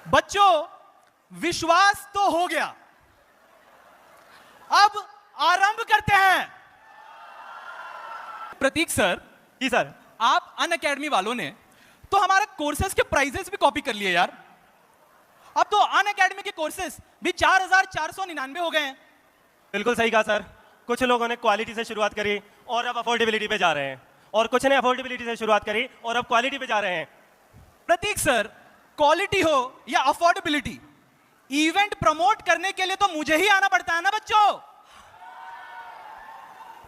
बच्चों, विश्वास तो हो गया, अब आरंभ करते हैं। प्रतीक सर। जी सर। आप अनअकैडमी वालों ने तो हमारे कोर्सेज के प्राइजेस भी कॉपी कर लिए यार। अब तो अनअकैडमी के कोर्सेज भी 4,499 हो गए हैं। बिल्कुल सही कहा सर। कुछ लोगों ने क्वालिटी से शुरुआत करी और अब अफोर्डेबिलिटी पे जा रहे हैं, और कुछ ने अफोर्डेबिलिटी से शुरुआत करी और अब क्वालिटी पे जा रहे हैं। प्रतीक सर, क्वालिटी हो या अफोर्डेबिलिटी, इवेंट प्रमोट करने के लिए तो मुझे ही आना पड़ता है ना बच्चों।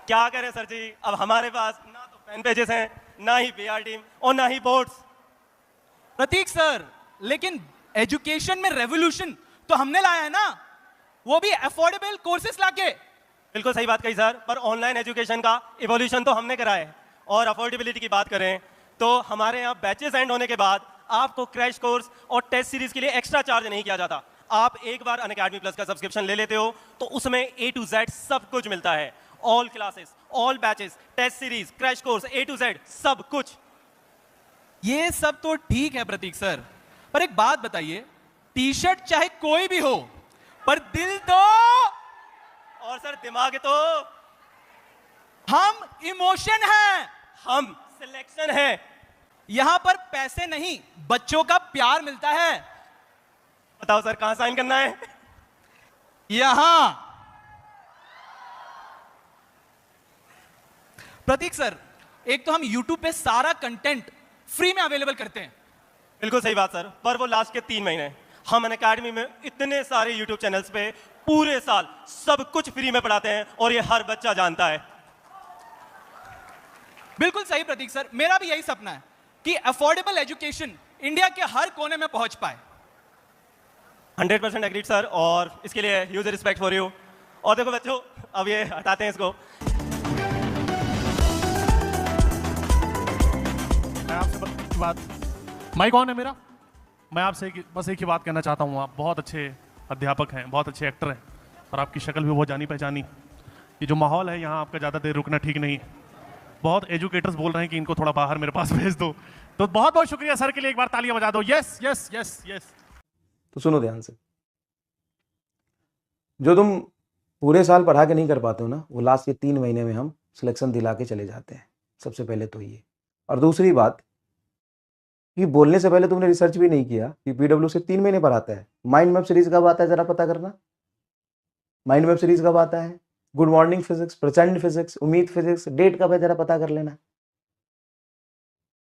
क्या करें सर जी, अब हमारे पास ना तो फैन पेजेस हैं, ना ही पीआर टीम और ना ही बोर्ड्स। प्रतीक सर, लेकिन एजुकेशन में रेवोल्यूशन तो हमने लाया है ना, वो भी अफोर्डेबल कोर्सेज लाके। बिल्कुल सही बात कही सर, पर ऑनलाइन एजुकेशन का इवोल्यूशन तो हमने करा है। और अफोर्डेबिलिटी की बात करें तो हमारे यहाँ बैचेस एंड होने के बाद आपको क्रैश कोर्स और टेस्ट सीरीज के लिए एक्स्ट्रा चार्ज नहीं किया जाता। आप एक बार अनअकैडमी प्लस का सब्सक्रिप्शन ले लेते हो तो उसमें A to Z सब कुछ मिलता है। All classes, all batches, test series, crash course, A to Z सब कुछ। ये सब तो ठीक है प्रतीक सर, पर एक बात बताइए, टी शर्ट चाहे कोई भी हो, पर दिल तो, और सर दिमाग तो, हम इमोशन हैं, हम सिलेक्शन है। यहां पर पैसे नहीं, बच्चों का प्यार मिलता है। बताओ सर कहां साइन करना है? यहां। प्रतीक सर, एक तो हम YouTube पे सारा कंटेंट फ्री में अवेलेबल करते हैं। बिल्कुल सही बात सर, पर वो लास्ट के 3 महीने हम अनअकैडमी में इतने सारे यूट्यूब चैनल्स पे पूरे साल सब कुछ फ्री में पढ़ाते हैं, और ये हर बच्चा जानता है। बिल्कुल सही प्रतीक सर, मेरा भी यही सपना है कि अफोर्डेबल एजुकेशन इंडिया के हर कोने में पहुंच पाए। 100% एग्रीड सर, और इसके लिए ह्यूज रिस्पेक्ट फॉर यू। और देखो बच्चों, अब ये हटाते हैं इसको। मैं आपसे बात, माइक ऑन है मेरा? मैं आपसे बस एक ही बात कहना चाहता हूँ, आप बहुत अच्छे अध्यापक हैं, बहुत अच्छे एक्टर हैं, और आपकी शक्ल भी बहुत जानी पहचानी। ये जो माहौल है यहाँ, आपका ज़्यादा देर रुकना ठीक नहीं। बहुत एजुकेटर्स बोल रहे हैं कि इनको थोड़ा बाहर मेरे पास भेज दो, तो बहुत बहुत शुक्रिया सर के लिए, एक बार तालियां बजा दो। Yes yes yes yes. तो सुनो ध्यान से, जो तुम पूरे साल पढ़ा के नहीं कर पाते हो ना, वो लास्ट के 3 महीने में हम सिलेक्शन दिला के चले जाते हैं। सबसे पहले तो ये, और दूसरी बात कि बोलने से पहले तुमने रिसर्च भी नहीं किया कि पीडब्ल्यू से 3 महीने पढ़ाता है। माइंड मैप सीरीज कब आता है जरा पता करना। माइंड मैप सीरीज कब आता है? गुड मॉर्निंग फिजिक्स, प्रचंड फिजिक्स, उम्मीद फिजिक्स, डेट कब है जरा पता कर लेना।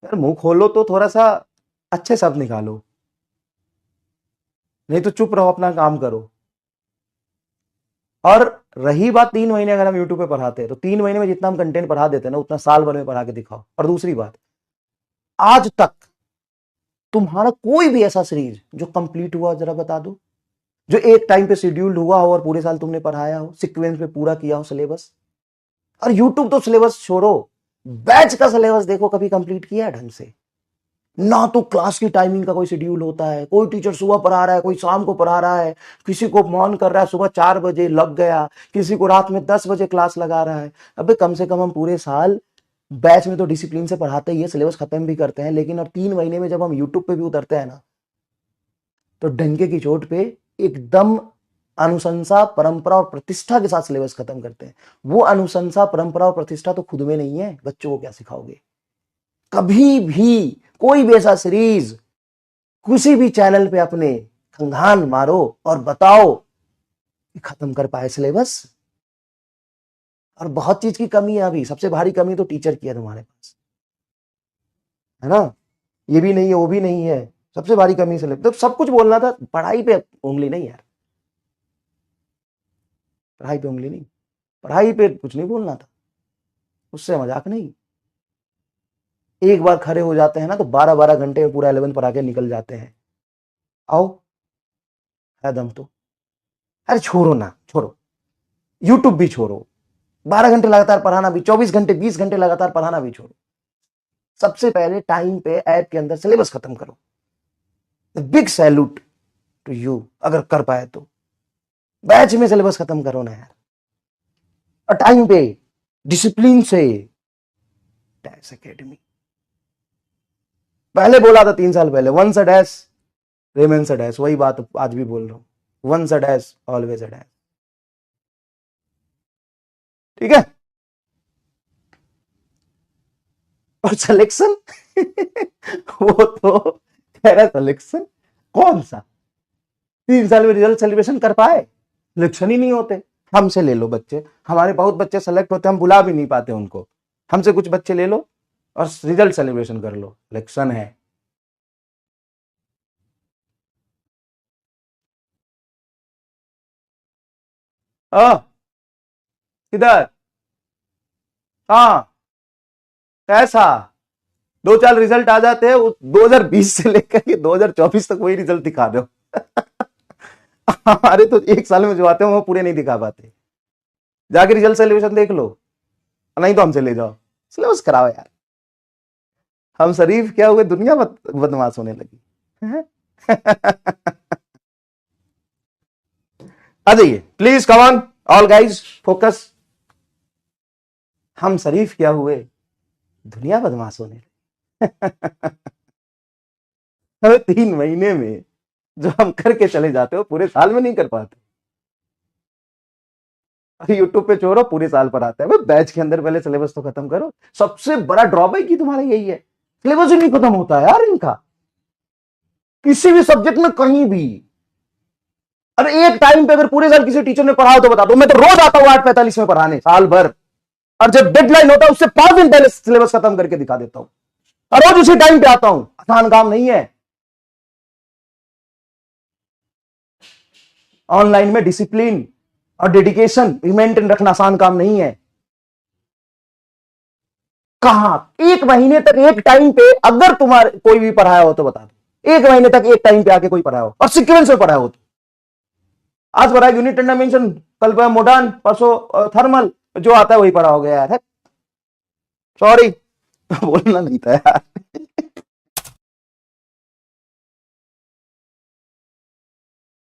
यार मुंह खोलो तो थोड़ा सा अच्छे शब्द निकालो, नहीं तो चुप रहो, अपना काम करो। और रही बात 3 महीने अगर हम यूट्यूब पे पढ़ाते हैं, तो 3 महीने में जितना हम कंटेंट पढ़ा देते हैं ना, उतना साल भर में पढ़ा के दिखाओ। और दूसरी बात, आज तक तुम्हारा कोई भी ऐसा सीरीज जो कंप्लीट हुआ जरा बता दो, जो एक टाइम पे शेड्यूल्ड हुआ हो और पूरे साल तुमने पढ़ाया हो, सीक्वेंस पे पूरा किया हो सिलेबस। और यूट्यूब तो सिलेबस छोड़ो, बैच का सिलेबस देखो, कभी कंप्लीट किया है ढंग से? ना तो क्लास की टाइमिंग का कोई शेड्यूल होता है, कोई टीचर सुबह पढ़ा रहा है, कोई शाम को पढ़ा रहा है, किसी को मन कर रहा है सुबह 4 बजे लग गया, किसी को रात में 10 बजे क्लास लगा रहा है। अबे कम से कम हम पूरे साल बैच में तो डिसिप्लिन से पढ़ाते ही है, सिलेबस खत्म भी करते हैं, लेकिन और 3 महीने में जब हम यूट्यूब पे भी उतरते हैं ना, तो डंके की चोट पे एकदम अनुशंसा, परंपरा और प्रतिष्ठा के साथ सिलेबस खत्म करते हैं। वो अनुशंसा, परंपरा और प्रतिष्ठा तो खुद में नहीं है, बच्चों को क्या सिखाओगे? कभी भी कोई भी ऐसा सीरीज किसी भी चैनल पे अपने खंगान मारो और बताओ कि खत्म कर पाए सिलेबस। और बहुत चीज की कमी है अभी, सबसे भारी कमी तो टीचर की है तुम्हारे पास, है ना? ये भी नहीं है, वो भी नहीं है, सबसे भारी कमी सिलेबस। तो सब कुछ बोलना था, पढ़ाई पे उंगली नहीं यार, पढ़ाई पे उंगली नहीं, पढ़ाई पे कुछ नहीं बोलना था, उससे मजाक नहीं। एक बार खड़े हो जाते हैं ना, तो 12-12 घंटे में पूरा 11 पढ़ा के निकल जाते हैं। आओ, है दम तो। अरे छोड़ो ना, छोड़ो, यूट्यूब भी छोड़ो, 12 घंटे लगातार पढ़ाना भी, 24 घंटे 20 घंटे लगातार पढ़ाना भी छोड़ो। सबसे पहले टाइम पे ऐप के अंदर सिलेबस खत्म करो। बिग सैल्यूट टू यू, अगर कर पाए तो बैच में सिलेबस खत्म करो ना यार, और टाइम पे डिसिप्लिन से। डैश एकेडमी पहले बोला था 3 साल पहले, once a dash remains a dash, वही बात आज भी बोल रहा हूं, once a dash always a dash. ठीक है। और सिलेक्शन वो तो कह रहा सिलेक्शन कौन सा, 3 साल में रिजल्ट सेलिब्रेशन कर पाए, सिलेक्शन ही नहीं होते। हमसे ले लो बच्चे, हमारे बहुत बच्चे सेलेक्ट होते, हम बुला भी नहीं पाते उनको। हमसे कुछ बच्चे ले लो और रिजल्ट सेलिब्रेशन कर लो, सिलेक्शन है। किधर, हाँ कैसा, 2 साल रिजल्ट आ जाते हैं, 2020 से लेकर के 2024 तक वही रिजल्ट दिखा दो हमारे तो 1 साल में जो आते हैं वो पूरे नहीं दिखा पाते। जाके रिजल्ट सेलिब्रेशन देख लो, नहीं तो हमसे ले जाओ, सिलेबस कराओ यार। हम शरीफ क्या हुए, दुनिया बदमाश होने लगी आ जाइए please, come on all guys, focus. हम शरीफ क्या हुए, दुनिया बदमाश होने लगी हमें 3 महीने में जो हम करके चले जाते हो पूरे साल में नहीं कर पाते। यूट्यूब पे छोड़ो, पूरे साल पर आता है। बैच के अंदर पहले सिलेबस तो खत्म करो। सबसे बड़ा ड्रॉबैक ही तुम्हारा यही है, सिलेबस ही नहीं खत्म होता है यार इनका, किसी भी सब्जेक्ट में कहीं भी। अरे एक टाइम पे अगर पूरे साल किसी टीचर ने पढ़ाओ तो बता दो, मैं तो रोज आता हूं 8:45 में पढ़ाने साल भर, और जब डेडलाइन होता है उससे 5 दिन पहले सिलेबस खत्म करके दिखा देता हूं, और रोज उसी टाइम पे आता हूं। आसान काम नहीं है। ऑनलाइन में डिसिप्लिन और डेडिकेशन मेंटेन रखना आसान काम नहीं है। कहां 1 महीने तक एक टाइम पे अगर तुम्हारे कोई भी पढ़ाया हो तो बता दो, 1 महीने तक एक टाइम पे आके कोई पढ़ाया हो और सीक्वेंस में पढ़ाया हो तो। आज पढ़ा यूनिट एंड डायमेंशन, कल पढ़ा मॉडर्न, परसों थर्मल, जो आता है वही पढ़ा हो गया यार। सॉरी बोलना नहीं था यार